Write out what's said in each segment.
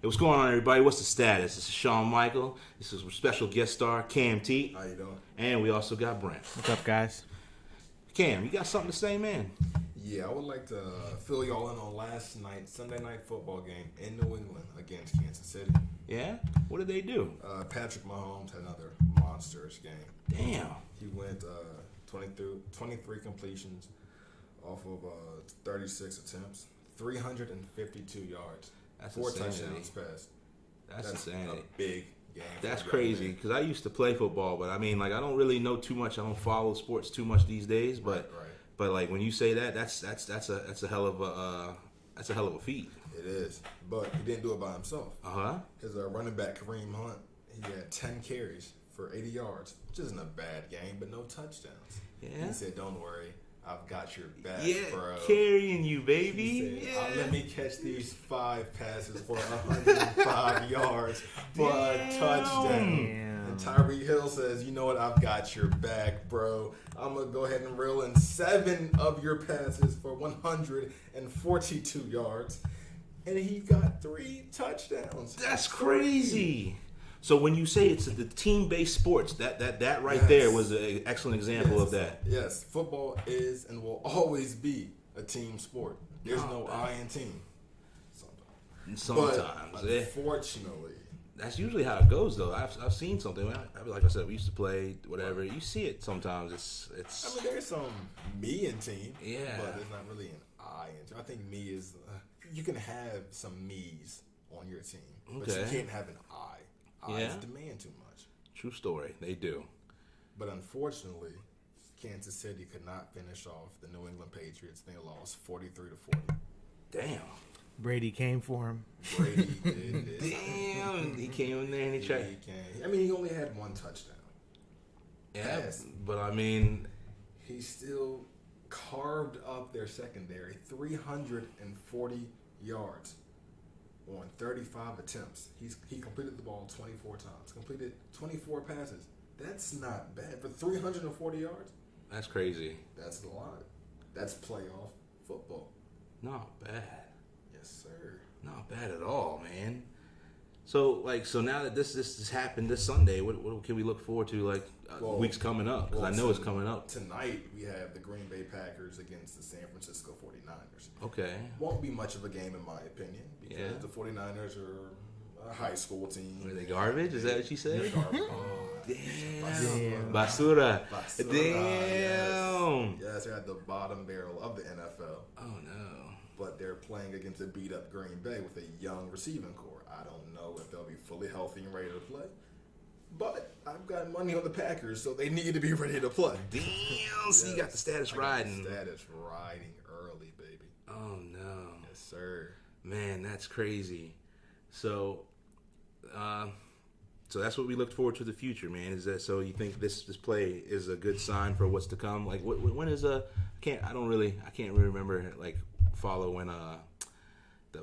Hey, what's going on, everybody? What's the status? This is Shawn Michael. This is our special guest star, Cam T. How you doing? And we also got Brent. What's up, guys? Cam, you got something to say, man? Yeah, I would like to fill y'all in on last night, Sunday night football game in New England against Kansas City. Yeah? What did they do? Patrick Mahomes had another monstrous game. Damn. He went 23 completions off of 36 attempts, 352 yards. That's 4 insanity. touchdowns passed. That's insanity. A big game. That's for a young crazy man. because I used to play football, but I mean, like, I don't really know too much. I don't follow sports too much these days, but Right. like when you say that, that's a hell of a feat. It is, but he didn't do it by himself. Uh-huh. His running back Kareem Hunt, he had 10 carries for 80 yards, which isn't a bad game, but no touchdowns. Yeah. He said, "Don't worry, I've got your back, Yeah, bro." carrying you, He baby. said, "Let me catch these 5 passes for 105 yards for a touchdown." Damn. And Tyreek Hill says, "You know what? I've got your back, bro. I'm gonna go ahead and reel in 7 of your passes for 142 yards." And he got 3 touchdowns. That's crazy. So when you say it's the team-based sports, that right Yes. there was an excellent example of that. Yes, football is and will always be a team sport. There's no I in team. Sometimes, But yeah. unfortunately, That's usually how it goes, though. I've seen something. Like I said, we used to play whatever. You see it sometimes. I mean, there's some me in team, Yeah. but there's not really an I in team. I think me is you can have some me's on your team, but you Okay. can't have an I. I's Yeah. demand too much. true story. They do. But unfortunately, Kansas City could not finish off the New England Patriots. They lost 43-40. Damn. Brady came for him. Brady did this. Damn. He came in there and he tried. He came. I mean, he only had 1 touchdown. Yeah, Pass. but I mean, He still carved up their secondary 340 yards on 35 attempts. He completed the ball 24 times, completed 24 passes. That's not bad for 340 yards. that's crazy. That's a lot. That's playoff football. Not bad. Yes, sir. Not bad at all, man. So now that this has happened this Sunday, what can we look forward to Well, weeks coming up? Because I know it's coming up. Tonight we have the Green Bay Packers against the San Francisco 49ers. Okay. Won't be much of a game in my opinion because Yeah. the 49ers are a high school team. Are they garbage? Is that what you They're said? garbage. Damn. Damn. Basura. Basura, Damn. Yes, they're at the bottom barrel of the NFL, Oh no. but they're playing against a beat up Green Bay with a young receiving core. I don't know if they'll be fully healthy and ready to play, but I've got money on the Packers, so they need to be ready to play. Damn. So you got the status I got the riding. status riding early, baby. Oh no. Yes, sir. Man, that's crazy. So, so that's what we look forward to the future, man. Is that so? You think this play is a good sign for what's to come? Like, when is I can't really remember follow when the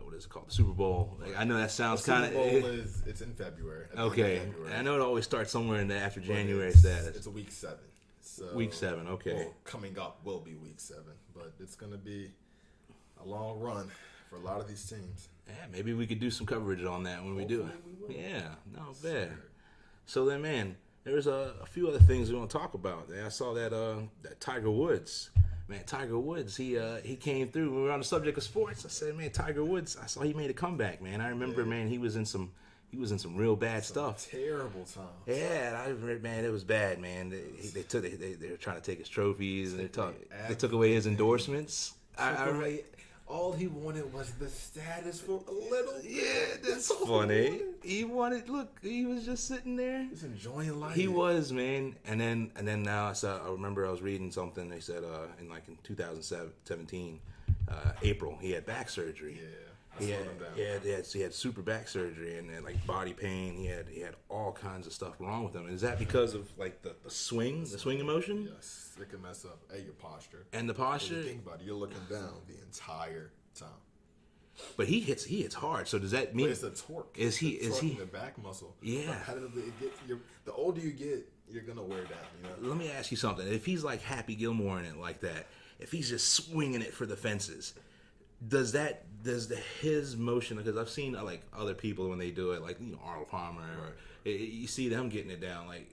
what is it called, the Super Bowl? Like, I know that sounds kind Super Bowl of it's in February. at the end of okay. February. And I know it always starts somewhere in the after But January it's status. a week 7. So, Week 7, okay. Well, coming up will be week 7, but it's going to be a long run for a lot of these teams. Yeah, maybe we could do some coverage on that when we do it. Hopefully we will. Yeah, no bad. Sure. So then, man, there's a few other things we want to talk about. I saw that Tiger Woods. Man, Tiger Woods, he came through. When we were on the subject of sports, I said, man, Tiger Woods, I saw he made a comeback, man. I remember, man, he was in some real bad stuff. Terrible times. Yeah, I read, man, it was bad, man. They were trying to take his trophies and they took Absolutely. away his endorsements. All he wanted was the status for a little bit. Yeah, that's all funny. he He was just sitting there. He's enjoying life. He was, man. And then now I remember I was reading something. They said in 2017, April, he had back surgery. Yeah. He I had, slowed him down. he had super back surgery and then body pain. He had all kinds of stuff wrong with him. Is that because of the swing emotion, Yes, it can mess up your posture. and the When posture? you think about it, you're looking down the entire time. But he hits hard. So does that mean But it's the torque. Is he- It's the is torque he- in the back muscle? Yeah. Repetitively, the older you get, you're gonna wear down. You know. Let me ask you something. If he's like Happy Gilmore in it like that, if he's just swinging it for the fences, his motion, because I've seen like other people when they do it, like Arnold Palmer, or you see them getting it down, like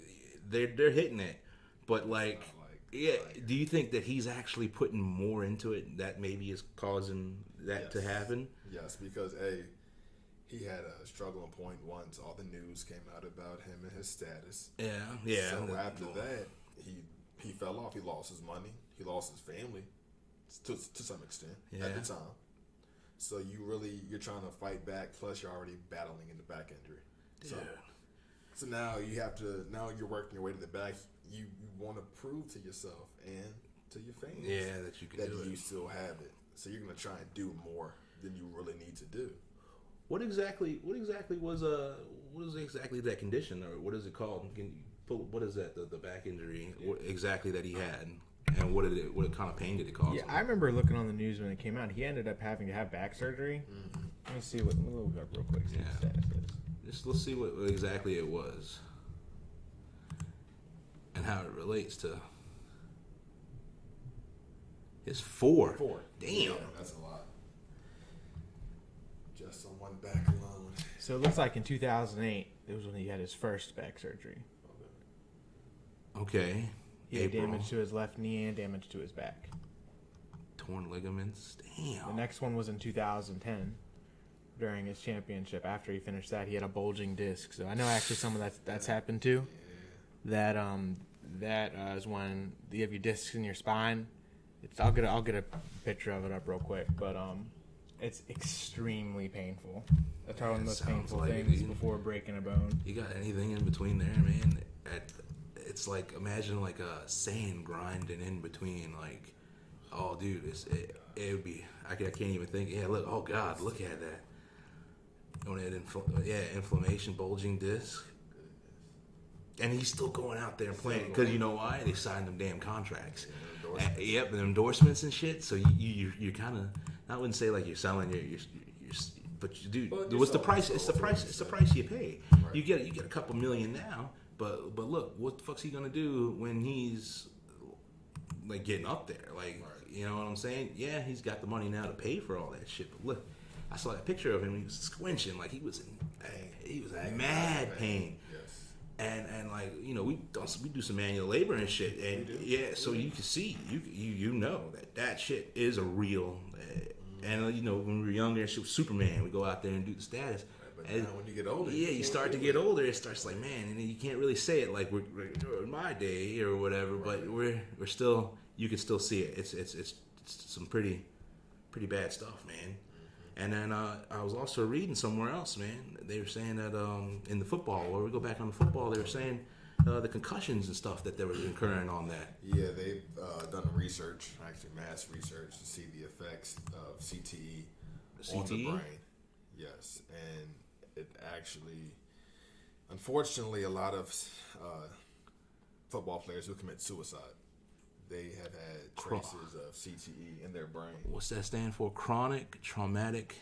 they're hitting it, but like do you think that he's actually putting more into it that maybe is causing that to happen? Yes, because he had a struggling point once all the news came out about him and his status. Yeah. So after that, he fell off. He lost his money. He lost his family to some extent at the time. So you're trying to fight back. Plus, you're already battling in the back injury. So now now you're working your way to the back. You want to prove to yourself and to your fans that you can do you it. still have it. So you're gonna try and do more than you really need to do. What exactly was that condition, or what is it called? What is that the back injury what exactly that he had, and what kind of pain did it cause? Yeah, I remember looking on the news when it came out. He ended up having to have back surgery. Mm-hmm. Let me see what. We'll look up real quick. See what the status is. Let's see what exactly it was, and how it relates to his 4. Damn, yeah, that's a lot. Just on one back alone. So it looks like in 2008, it was when he had his first back surgery. Okay. He had damage to his left knee and damage to his back. Torn ligaments. Damn. The next one was in 2010 during his championship. After he finished that, he had a bulging disc. So I know actually some of that's happened too. That is when you have your discs in your spine. I'll get a picture of it up real quick, but it's extremely painful. That's probably one of the most painful things before breaking a bone. You got anything in between there, man? It's like, imagine like a sand grinding in between, like, oh, dude, it would be, I can't even think. Yeah, look, oh God, look at that. When it inflammation, bulging disc. And he's still going out there and playing, because you know why? They signed them damn contracts. Yep, and endorsements and shit. So you're kind of, I wouldn't say like you're selling your but dude, what's the price? It's the price. It's the price you pay. Right. You get a couple million now, but look, what the fuck's he gonna do when he's like getting up there? Like, you know what I'm saying? Yeah, he's got the money now to pay for all that shit. But look, I saw that picture of him. He was squinching like he was in mad pain. And like, you know, we do some manual labor and shit, and so you can see, you know that shit is a real, and you know, when we were younger, shit was Superman. We go out there and do the status. But and now when you get older, you start to get older. It starts like, man, and you can't really say it like we're in my day or whatever, but we're still, you can still see it. It's some pretty bad stuff, man. And then I was also reading somewhere else, man. They were saying that in the football, or we go back on the football, they were saying the concussions and stuff that they were incurring on that. Yeah, they've done research, actually mass research, to see the effects of C.T.E. on the brain. Yes, and it actually, unfortunately, a lot of football players who commit suicide, they have had traces of C.T.E. in their brain. What's that stand for? Chronic traumatic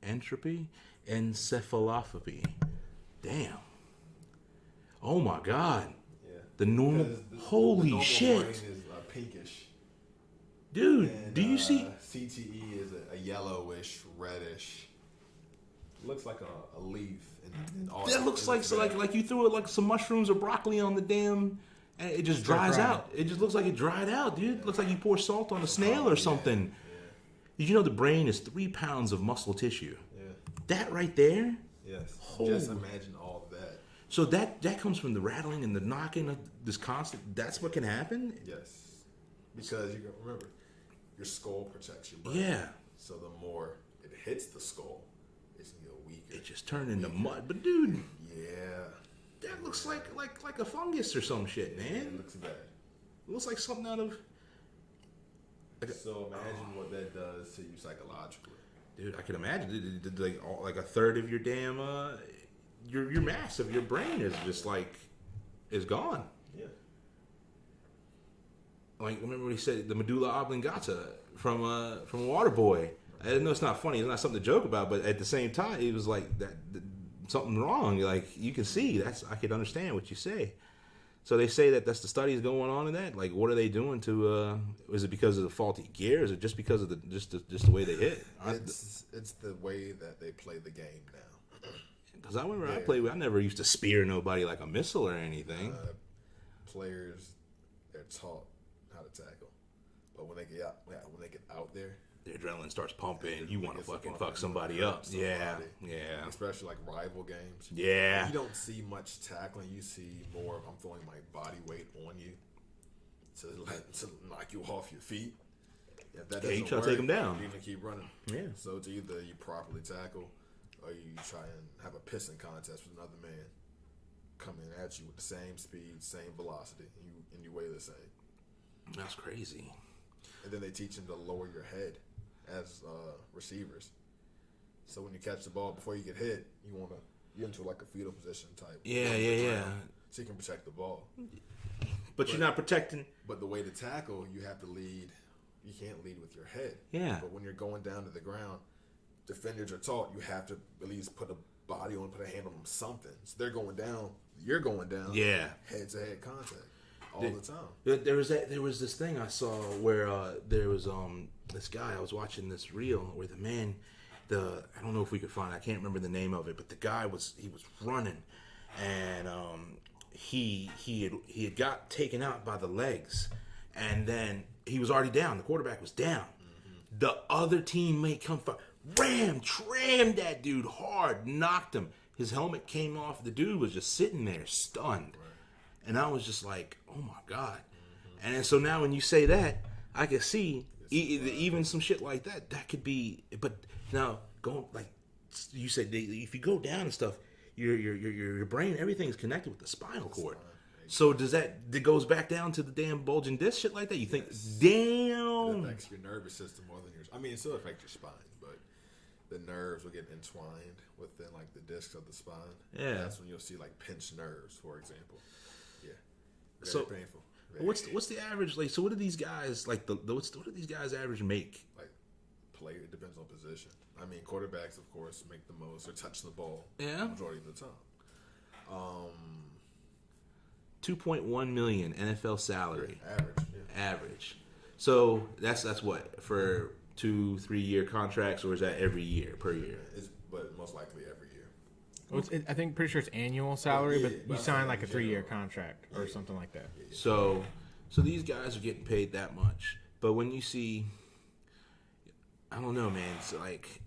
encephalopathy. Damn. Oh my God. Yeah. The normal. Holy normal shit. Brain is pinkish. Dude, and, do you see? C.T.E. is a yellowish, reddish. Looks like a leaf. That looks like you threw it like some mushrooms or broccoli on the damn. And it just dries out. It just looks like it dried out, dude. It looks like you pour salt on a snail or something. Yeah. Did you know the brain is 3 pounds of muscle tissue? Yeah. That right there? Yes. Just imagine all of that. So that comes from the rattling and the knocking of this constant. That's what can happen? Yes. Because you got remember, your skull protects your brain. Yeah. So the more it hits the skull, it's gonna get weaker. It just turned into mud. But dude. Yeah. That looks like a fungus or some shit, man. Yeah, it looks bad. It looks like something out of. So imagine what that does to you psychologically. Dude, I can imagine. Like a third of your damn your mass of your brain is just like is gone. Yeah. Like, remember what he said, the medulla oblongata from Waterboy. I know it's not funny. It's not something to joke about, but at the same time, it was like that something wrong. Like, you can see I could understand what you say. So they say that that's the studies going on in that. Like, what are they doing to? Is it because of the faulty gear? Is it just because of just the way they hit? It's the way that they play the game now. Because I remember I played with, I never used to spear nobody like a missile or anything. Players, they're taught how to tackle, but when they get out there, the adrenaline starts pumping. You want to fucking fuck you somebody wanna up. hurt somebody. Yeah. Especially like rival games. Yeah. You don't see much tackling. You see more of I'm throwing my body weight on you to knock you off your feet. If that You doesn't try to work, take them down. you're gonna keep running. Yeah. So it's either you properly tackle, or you try and have a pissing contest with another man coming at you with the same speed, same velocity, and you weigh the same. That's crazy. And then they teach them to lower your head as receivers. So when you catch the ball before you get hit, you want to get into like a fetal position type. Yeah. So you can protect the ball. But you're not protecting. But the way to tackle, you have to lead. You can't lead with your head. Yeah. But when you're going down to the ground, defenders are taught you have to at least put a body on, put a hand on them, something. So they're going down. You're going down. Yeah. Head-to-head contact all the time. There was this thing I saw where there was this guy, I was watching this reel where the man, I don't know if we could find it, I can't remember the name of it, but the guy was running, and he had got taken out by the legs, and then he was already down. The quarterback was down. Mm-hmm. The other teammate trammed that dude hard, knocked him. His helmet came off. The dude was just sitting there stunned. Right. And I was just like, oh my God. Mm-hmm. And then, so now when you say that, I can see even some shit like that could be, but now going, like you said, if you go down and stuff, your brain, everything's connected with the spinal cord. So it goes back down to the damn bulging disc shit like that? You think, damn. It affects your nervous system more than yours. I mean, it still affects your spine, but the nerves will get entwined within like the discs of the spine. Yeah. That's when you'll see like pinched nerves, for example. Yeah. Very painful. What's the average, like, so what do these guys, like, what do these guys average make? Like, it depends on position. I mean, quarterbacks, of course, make the most or touch the ball the majority of the time. 2.1 million NFL salary. Average. So that's what, for 2-3 year contracts, or is that every year, per year? But most likely every year. Well, I think pretty sure it's annual salary, but you sign like a 3-year contract or something like that. So these guys are getting paid that much, but when you see, I don't know, man. It's like,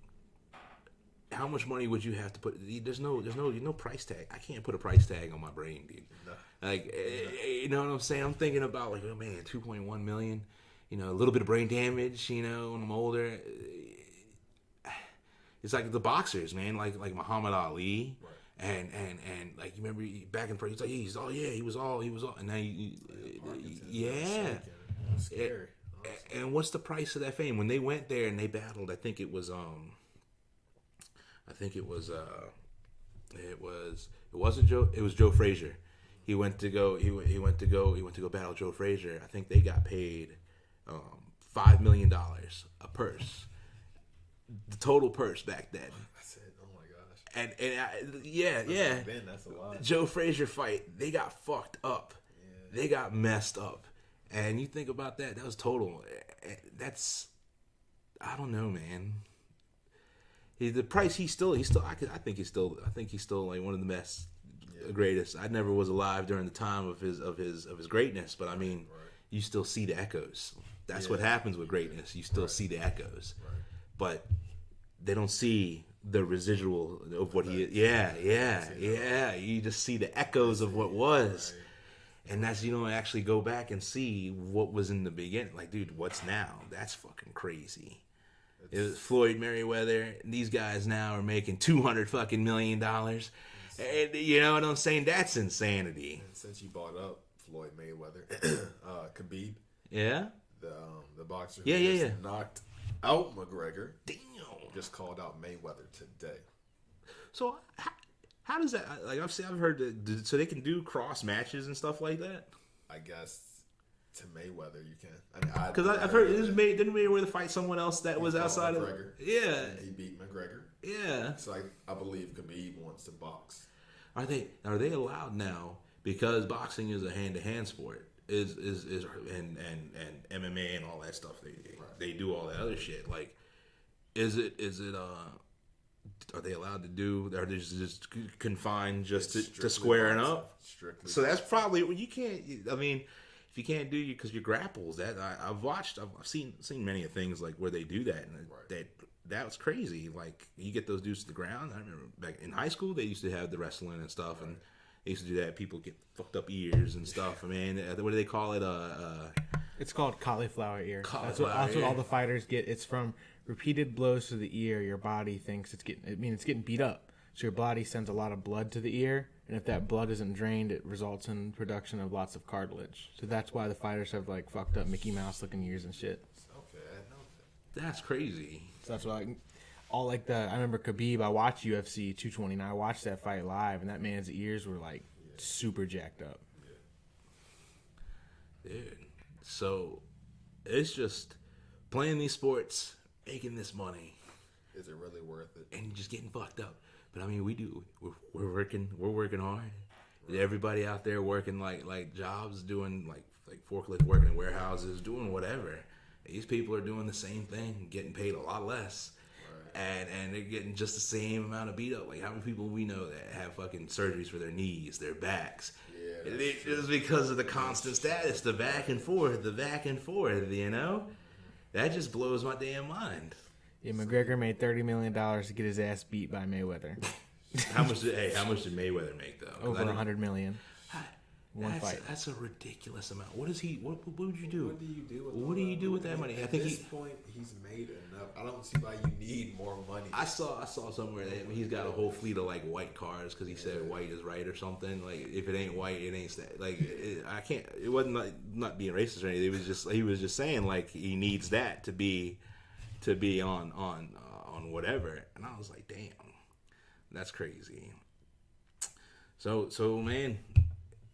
how much money would you have to put? There's no price tag. I can't put a price tag on my brain, dude. No. Like, you know what I'm saying? I'm thinking about like, oh man, 2.1 million. You know, a little bit of brain damage. You know, when I'm older, it's like the boxers, man. Like Muhammad Ali, right. and like, you remember back in the he's like, he was all, and now yeah, scary. And what's the price of that fame? When they went there and they battled, I think it was Joe Frazier. He went to go battle Joe Frazier. I think they got paid $5 million a purse. The total purse back then. I said, oh my gosh. And yeah. Ben, that's a lot. Joe Frazier fight, they got fucked up. Yeah. They got messed up. And you think about that, that was total. That's, I don't know, man. The price I think he's still like one of the best, greatest. I never was alive during the time of his greatness, but I mean, right. You still see the echoes. That's what happens with greatness. You still see the echoes, right. But they don't see the residual of what he is. Yeah. You just see the echoes of what was. Right. And that's, actually go back and see what was in the beginning. Like, dude, what's now? That's fucking crazy. It was Floyd Mayweather. These guys now are making $200 million. And you know what I'm saying? That's insanity. And since you brought up Floyd Mayweather, Khabib. Yeah? The boxer who knocked out McGregor. Damn. Just called out Mayweather today. So how does that, like, I've heard that, so they can do cross matches and stuff like that? I guess to Mayweather you can. Because I've heard didn't Mayweather fight someone else that was outside of McGregor. Yeah. And he beat McGregor. Yeah. So I believe Khabib wants to box. Are they allowed now? because boxing is a hand-to-hand sport. Is and MMA and all that stuff. They do all that other shit. Like, is it are they allowed to do? Are they just confined just to squaring up? Strictly. So that's probably what you can't. I mean, if you can't do you because your grapples. That I've seen many of things like where they do that, and that was crazy. Like, you get those dudes to the ground. I remember back in high school they used to have the wrestling and stuff, and they used to do that. People get fucked up ears and stuff. I mean, what do they call it? It's called cauliflower ear. That's what ear. all the fighters get. It's from repeated blows to the ear. Your body thinks it's getting beat up. So your body sends a lot of blood to the ear, and if that blood isn't drained, it results in production of lots of cartilage. So that's why the fighters have like fucked up Mickey Mouse looking ears and shit. Okay, I know that. That's crazy. So that's why I remember Khabib. I watched UFC 229. I watched that fight live, and that man's ears were like super jacked up. Dude. So it's just playing these sports, making this money. Is it really worth it? And just getting fucked up. But I mean, we're working hard. Right. Everybody out there working like jobs, doing like forklift, working in warehouses, doing whatever. These people are doing the same thing, getting paid a lot less. Right. And they're getting just the same amount of beat up. Like, how many people we know that have fucking surgeries for their knees, their backs? Yeah, just because of the constant status, the back and forth, you know? That just blows my damn mind. Yeah, McGregor made $30 million to get his ass beat by Mayweather. How much did Mayweather make though? Over $100 million. One fight. That's a ridiculous amount. What is he? What would you do? What do you do with? What do you do with that money? At this point, he's made enough. I don't see why you need more money. I saw somewhere that he's got a whole fleet of like white cars because he said white is right or something. Like, if it ain't white, it ain't like I can't. It wasn't not being racist or anything. It was he was just saying like he needs that to be on whatever. And I was like, damn, that's crazy. So man.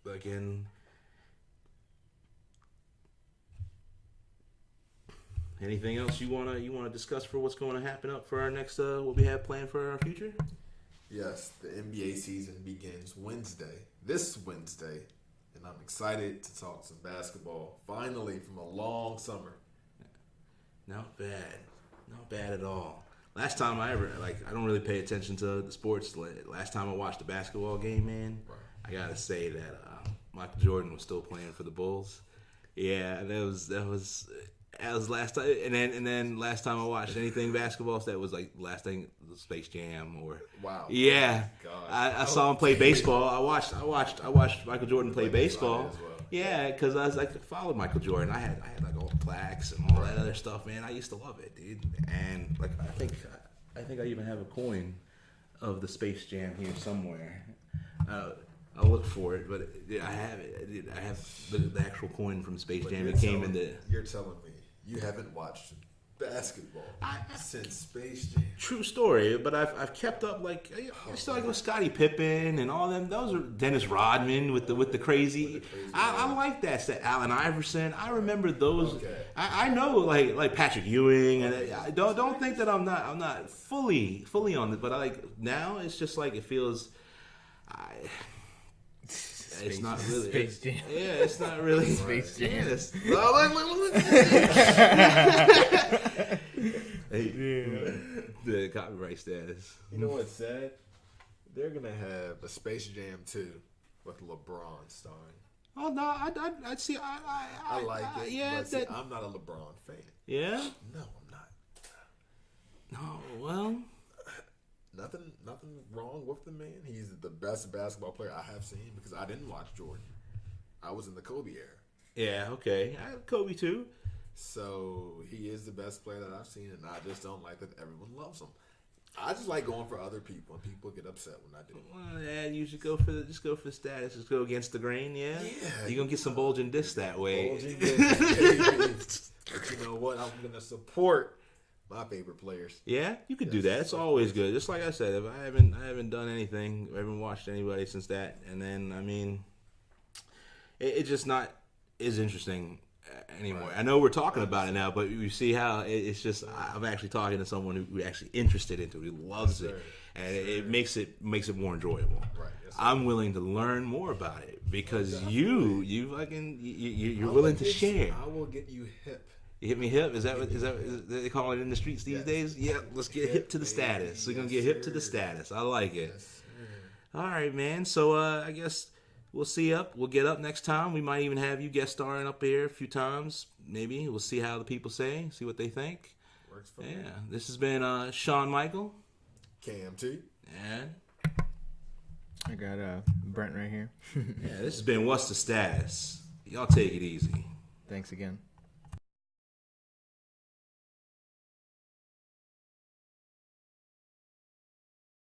Again, anything else you wanna discuss for what's going to happen up for our next what we have planned for our future? Yes, the NBA season begins this Wednesday, and I'm excited to talk some basketball finally from a long summer. Not bad at all. Last time I don't really pay attention to the sports. Last time I watched a basketball game, man. Right. I gotta say that Michael Jordan was still playing for the Bulls. Yeah, that was last time. And then last time I watched anything basketball, that was like last thing, Space Jam or wow. Yeah, oh I saw him play baseball. I watched Michael Jordan play baseball. Well. Yeah, because I followed Michael Jordan. I had like all the plaques and all that other stuff, man. I used to love it, dude. And like I think I even have a coin of the Space Jam here somewhere. I'll look for it, but I have it. I have the actual coin from Space Jam. It came in the. You're telling me you haven't watched basketball since Space Jam? True story, but I've kept up like I still like with Scottie Pippen and all them. Those are Dennis Rodman with the crazy. I like that. Allen Iverson. I remember those. Okay. I know like Patrick Ewing, and I don't think that I'm not fully on it, but I like now it's just like it feels. It's not really Space Jam. Yeah, it's not really Space Jam. Yes. The copyright status. You know what's sad? They're gonna have a Space Jam 2 with LeBron starring. Oh no, I see. I like it. Yeah, but see, I'm not a LeBron fan. Yeah. No, I'm not. No, well. Nothing wrong with the man. He's the best basketball player I have seen because I didn't watch Jordan. I was in the Kobe era. Yeah, okay. I have Kobe too. So he is the best player that I've seen, and I just don't like that everyone loves him. I just like going for other people, and people get upset when I do. Well, yeah, you should go for the status. Just go against the grain, yeah. Yeah, you're gonna get some bulging discs that way. Bulging discs. But you know what? I'm gonna support my favorite players. Yeah, you could do that. It's always good. Just like I said, if I haven't done anything, I haven't watched anybody since that, and then I mean, it's just not as interesting anymore. Right. I know we're talking about it now, but you see how it's just. I'm actually talking to someone who's actually interested into it, who loves Yes, it, sir. and Yes, it sir. makes it more enjoyable. Right. Yes, sir. I'm willing to learn more about it because Definitely. you're I willing will to get share. I will get you hip. You hit me hip? Is that they call it in the streets these Yes. days? Yeah, let's get hip to the status. We're gonna get hip to the sir. status. I like it. Yes, sir. All right, man. So I guess we'll see up. We'll get up next time. We might even have you guest starring up here a few times. Maybe we'll see how the people say, see what they think. Works for me. Yeah. This has been Sean Michael KMT. and I got Brent right here. yeah, this has been What's the Status. Y'all take it easy. Thanks again.